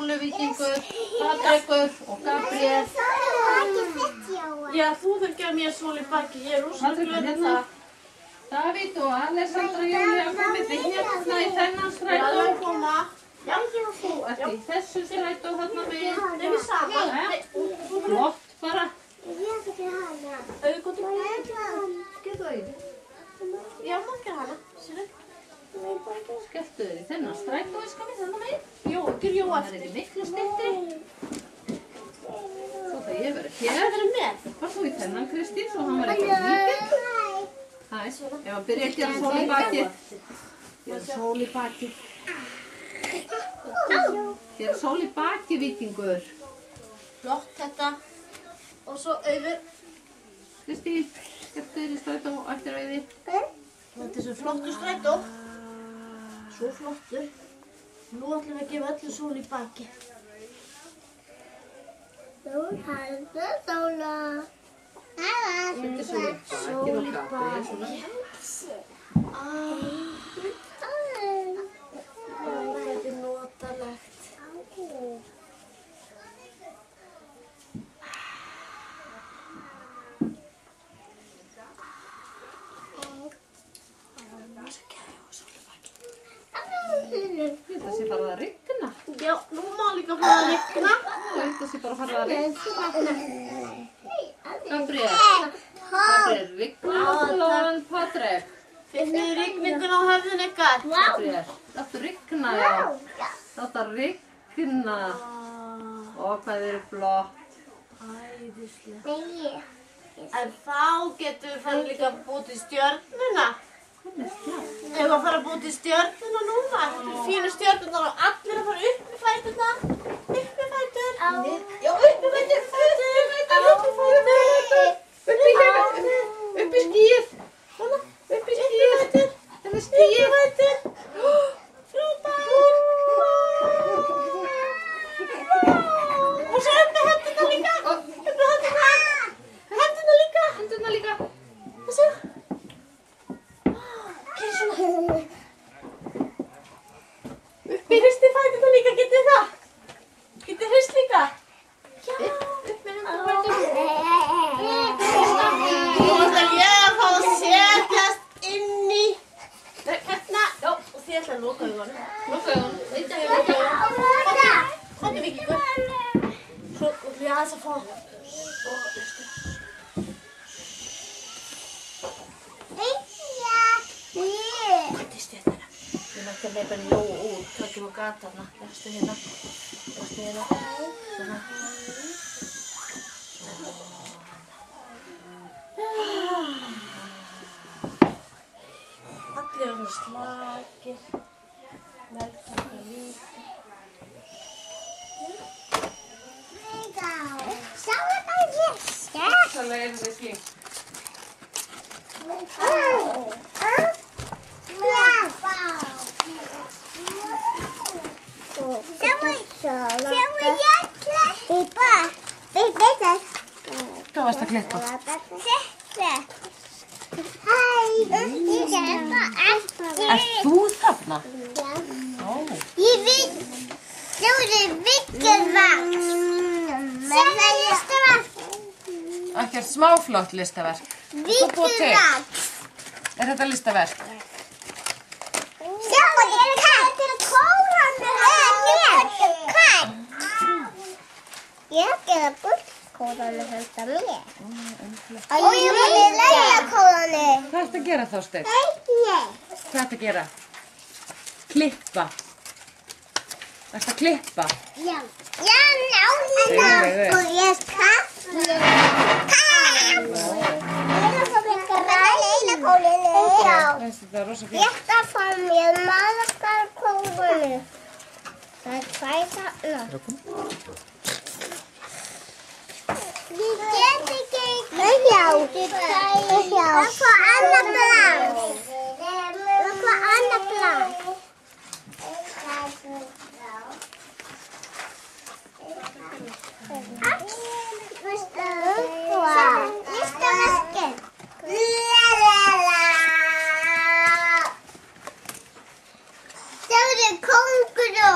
Sóluvíkingur, Patrekur og Gabriel. Já, þú þarf að mér sól í baki, ég rosalega glöð það. Davíð og Alessandra Júlía komið þið hérna í þennan strætó. Já, Þú ert í þessu strætó hérna með. Nei, við saman. Flott bara. Auðvitað Skelltu þér í. Já, maður hana. Sérðu? Skelltu þér í þennan strætó, skamið þarna með. Jó, ekki jó Það eftir. er miklu styttri. Svo það ég verið hér. Það verður með. Var þú í þennan, Kristín, svo hann var ekki lítill. Hæ, ef hann byrja að gera sól í bakið. Gera sól í bakið. Gera sól í bakið, Víkingur. Flott þetta. Og svo auður. Kristín, skelltu þér í strætó eftir auði. Þetta er svo flottur strætó. Svo flottur. Nú ætlum við að gefa öllu sól í baki. Þú heldur Sóla. Þetta er sól í bakið og Gabriel. Þetta er notalegt. Þetta sé bara að rigna. Já, nú má líka fara að rigna. Þetta sé bara að fara að rigna. Gabriel, rigna á flóðan Patrek. Finnið þið rigningun á höfðin ykkar? Gabriel, láttu rigna, já. Láttu rigna. Ó, hvað þið eru flott. Æðislega. En þá getum við farið líka að búa til stjörnuna. Ef við að fara að búa til stjörnuna núna. Þetta eru fínu stjörnunar og allir að fara upp í fæturna. Upp í fætur. Já, upp í fætur. Upp í skýð. Svona, upp í fætur. Það er skýð. Frábær. Og svo upp í hendurna líka. Upp í hendurna. Hendurna líka. Hendurna líka. Þessu. Keri svona. Upp í hristi fæturna líka, getið þið það? Getið hrist líka? Já. Upp í hendurna fætur. Nú ætla ég að fá að setjast inn í. Hérna. Já, og þið ætla að loka augunum. Loka augunum. Þið loka augunum. Komdu Víkingur. Svo ætla ég aðeins að fá. Þetta er stjörnuna. Ég mætti að leipa henni Lóu út. Það ekki var gata hana. Lestu hérna. Lestu hérna. Svona. Allir eru slakir. Melkakar líka. Það er það skýð. Hvað varst að klippa? Ert þú þarna? Ég veit, þú er vikilvægt. Sem það listaverk. Ekkert smáflott listaverk. Vikilvægt. Er þetta listaverk? Sjá, þetta er katt. Þetta er kóran. Þetta er katt. Ég gera gullkóranu þetta mér. Og ég múti leia kóranu. Hvað ertu að gera þá, Steinn? Nei. Hvað ertu að gera? Klippa. Ertu að klippa? Já. Já, náðina. Og ég skaffi. Katt. Leina kóranu. Já. Þetta er rosa fínt. Ég ætla að fá mér maðurkóranu. Það er hvað þarna. Ég get ekki. Já. Það fá annað blað. Það fá annað blað. Listaverkin. Sjáðu kónguró.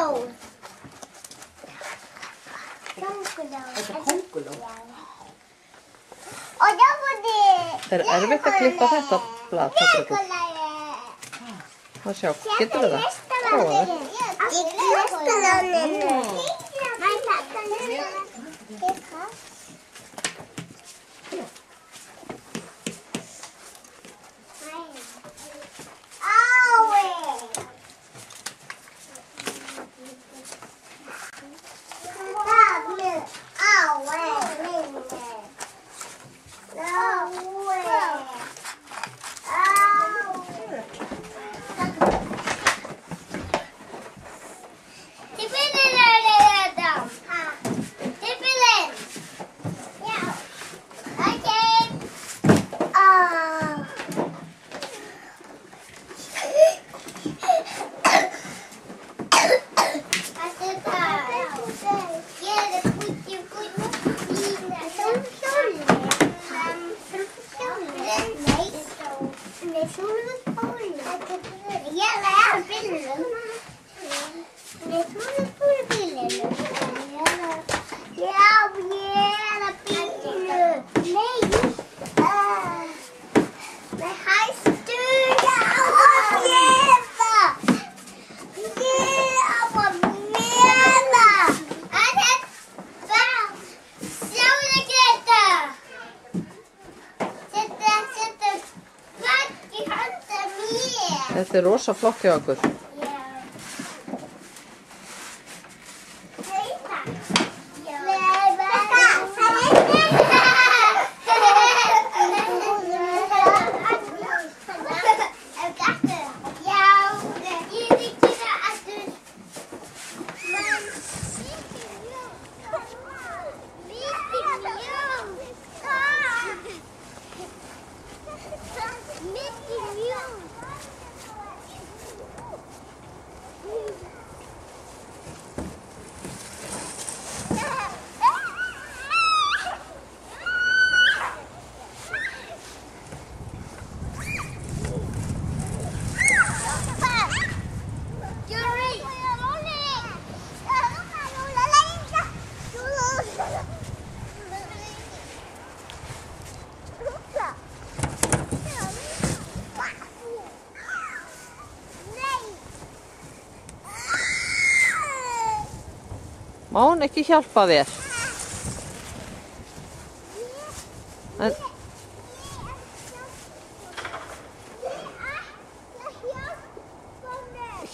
Þetta er kónguló. Og þá var þið... Það er erfitt að klippa þetta blað. Það sjá, getur það? Prófa það. Ég klippa láninu. Nei, þetta er Þetta er rosa flott hjá okkur. Má hún ekki hjálpa þér?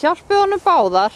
Hjálpið honum báðar.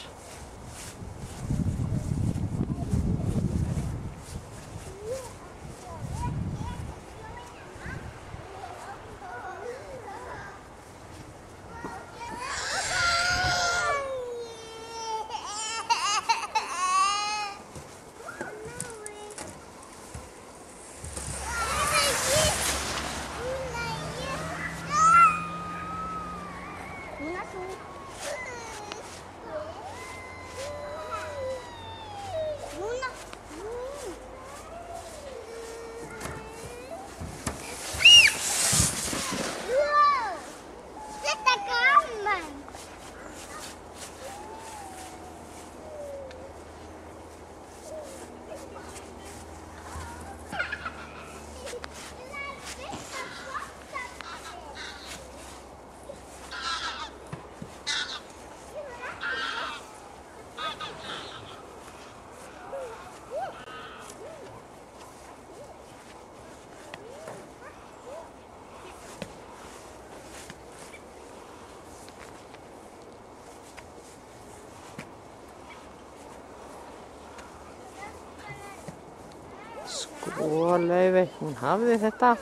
Sko, Laufey, hún hafði þetta.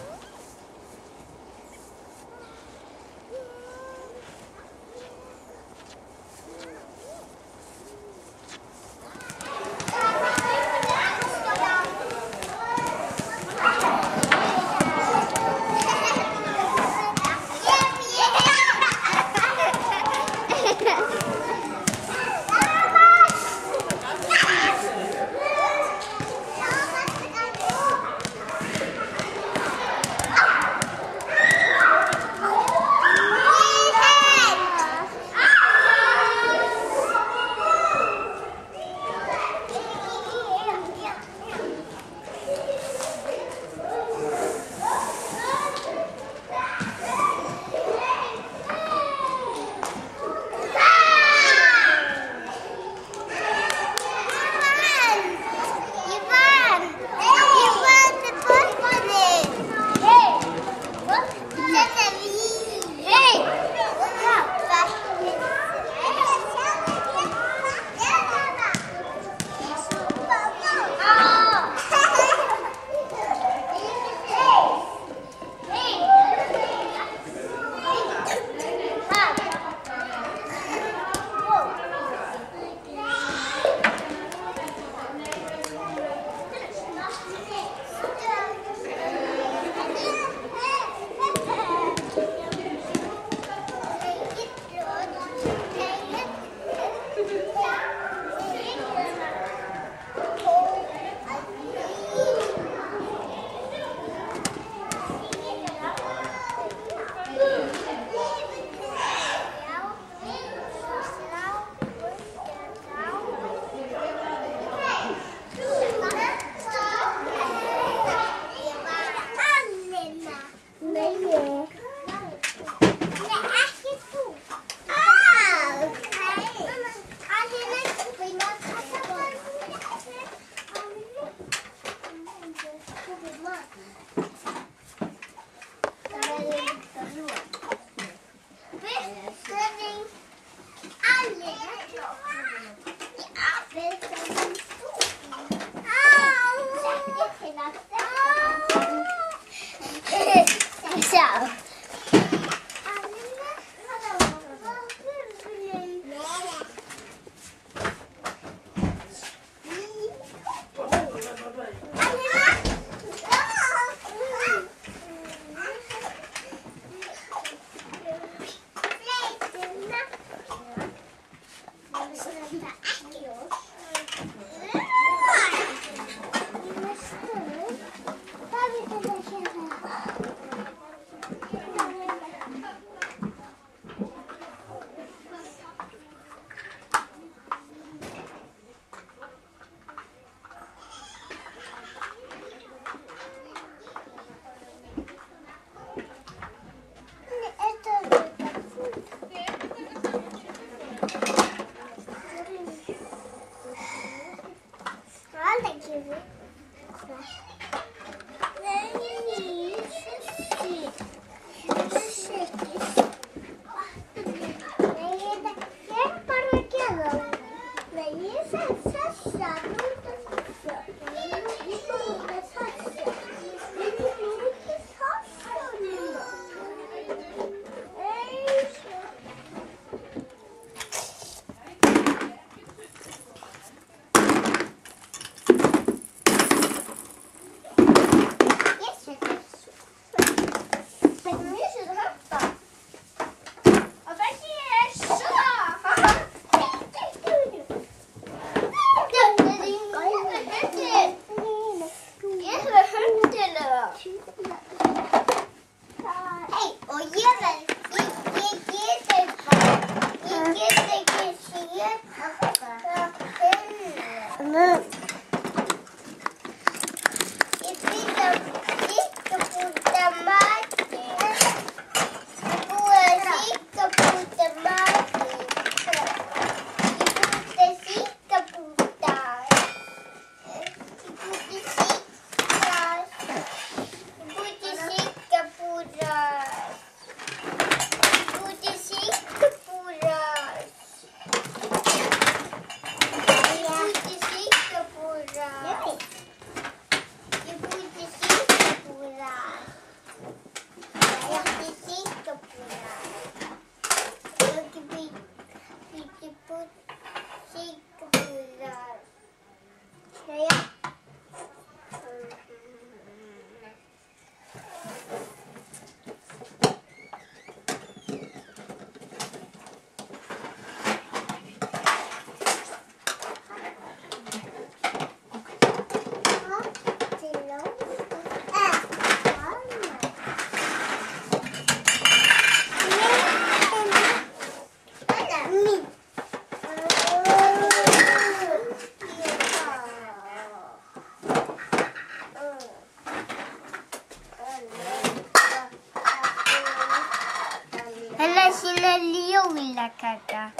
Kaka.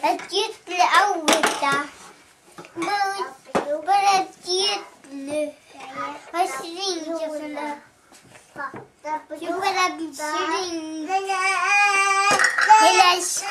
Het juttle oude. Maar het juttle. Wat schreeuwt je vandaag? Je wil niet schreeuwen. Helaas.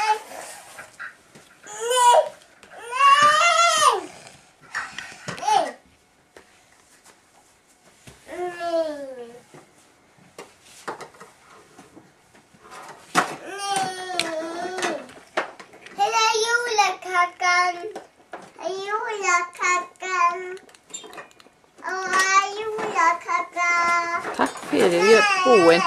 Takk fyrir, ég er búin.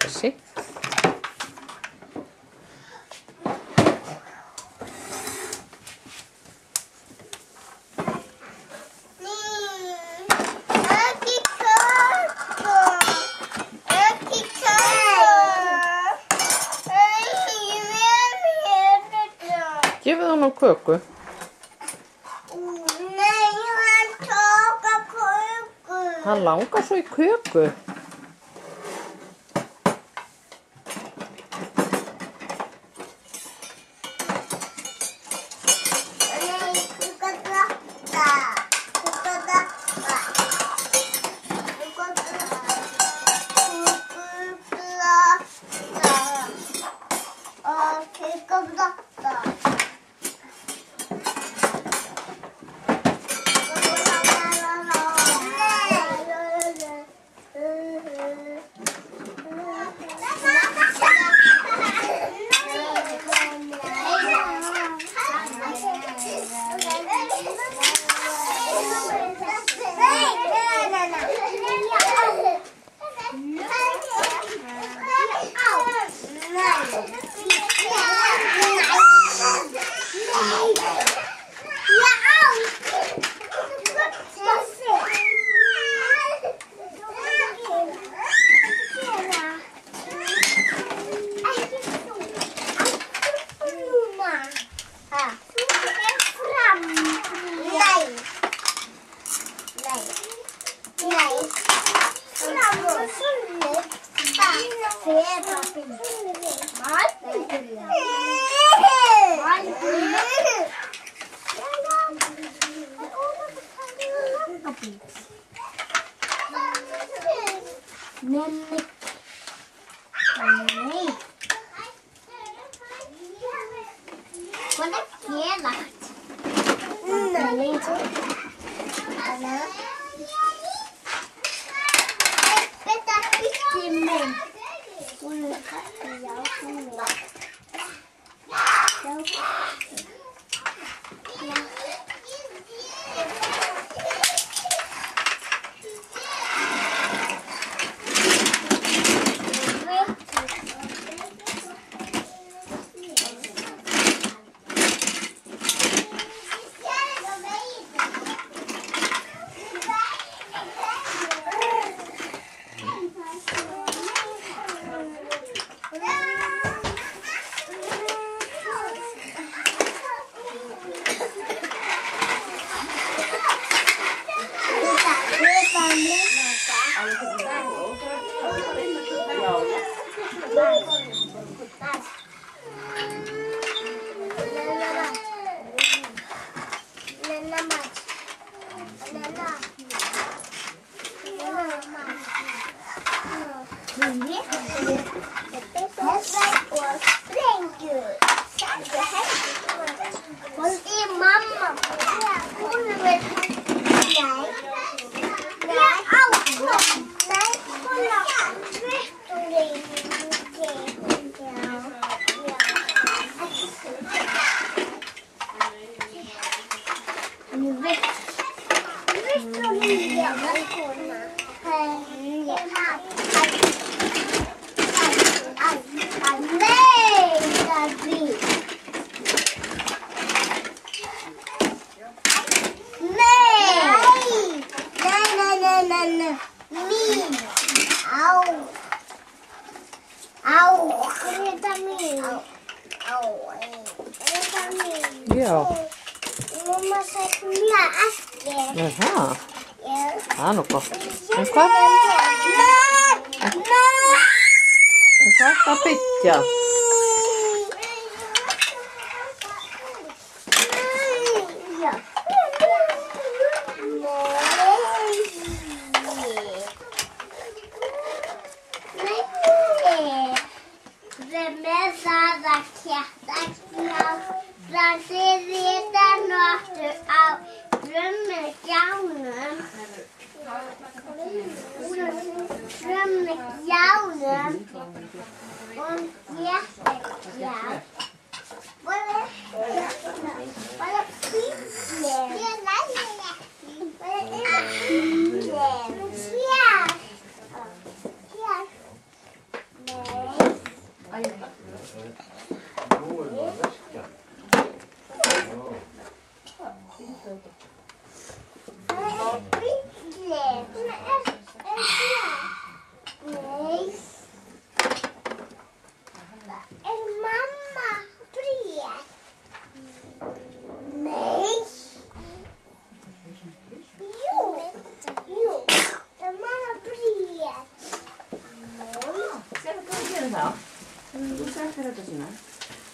Þessi. Gefið honum köku. Nei, hann tók að köku. Hann langar svo í köku. Já. Mamma sagði mjög eftir. Jaha. Já. Það er nú gott. En hvað ertu að byggja?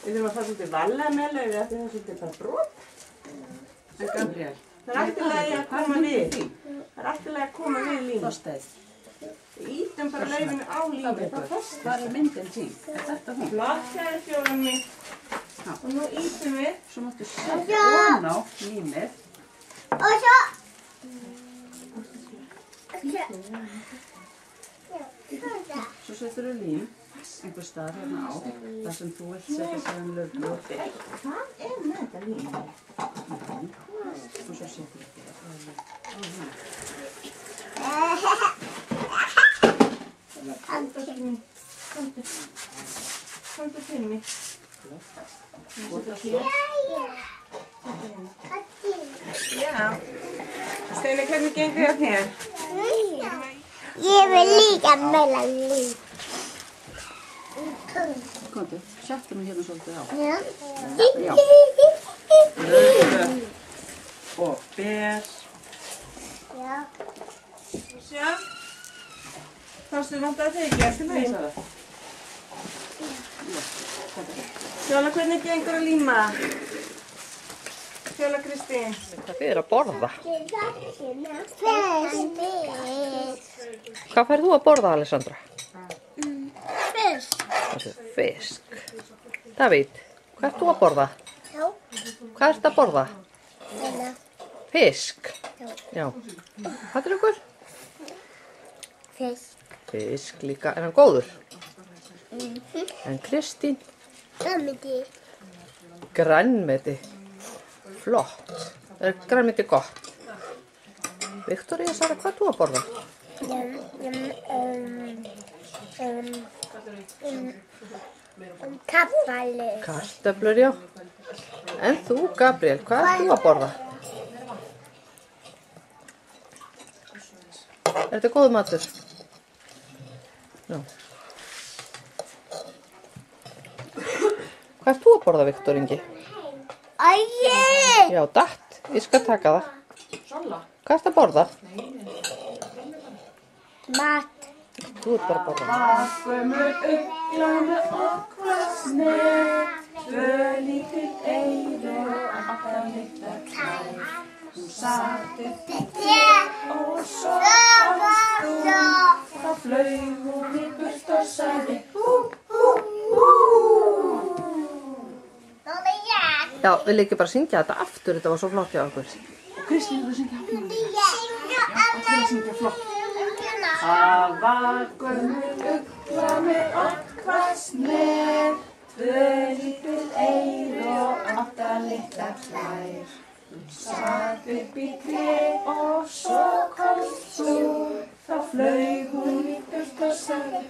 Við þurfum að fara svolítið varlega með laufið af því það er svolítið bara brot. En Gabriel, Það er allt í lagi að koma við. Það er allt í lagi að koma við línu. Þorsteinn, Við ítum bara laufinu á línu. hvað er myndin þín? Er þetta hún? Flott, kæri fjólan mig. Og nú ítum við. Svo máttu setja ofan á límið. Og svo. Svo setur þú lím einhver stað hérna á þar sem þú vilt setja sér laufblöð. Hvað er með þetta línu? Og svo setur þú þetta. Komdu til mig. Og það hér. Já. Steini, hvernig gengur hjá þér? Ég vil líka meila líf. Komdu, settu mig hérna svolítið á. Já. Laufblöð og ber. Já. Sjá. Þorsteinn, vantar þig ekki eftir mig? Fjóla, hvernig gengur að líma? Fjóla Kristín. Hvað þið að borða? Fisk. Hvað færð þú að borða, Alessandra? Fisk. Fisk. Davíð, hvað ert þú að borða? Já. Hvað ert að borða? Hérna. Fisk. Já. Hvað er ykkur? Fisk. Fisk líka. Er hann góður? En Kristín? Grænmeti. Grænmeti. Flott. Er grænmeti gott? Viktoría, Sara, hvað ert þú að borða? Kartöflur. Kartöflur, já. En þú, Gabriel, hvað ert þú að borða? Er þetta góð matur? Já. Hvað ert þú að borða, Viktor Ingi? Æi! Já, datt. Ég skal taka það. Hvað ert að borða? Mat. Þú ert bara að borða. Gömul ugla með oddhvassnef, tvö lítil eyru og 8 litlar klær. Hún sat upp í tré og svo komst hún, þá flaug hún í burt og sagði hú, hú, hú. Núna ég. Já, vil ekki bara syngja þetta aftur? Þetta var svo flott hjá okkur. Kristín, þú syngja aftur. Syngja Syngja flott. Það var gömul ugla með oddhvassnef, tvö lítil eyru og 8 litlar klær. Hún sat upp í tré og svo komst hún, þá flaug hún í burt og sagði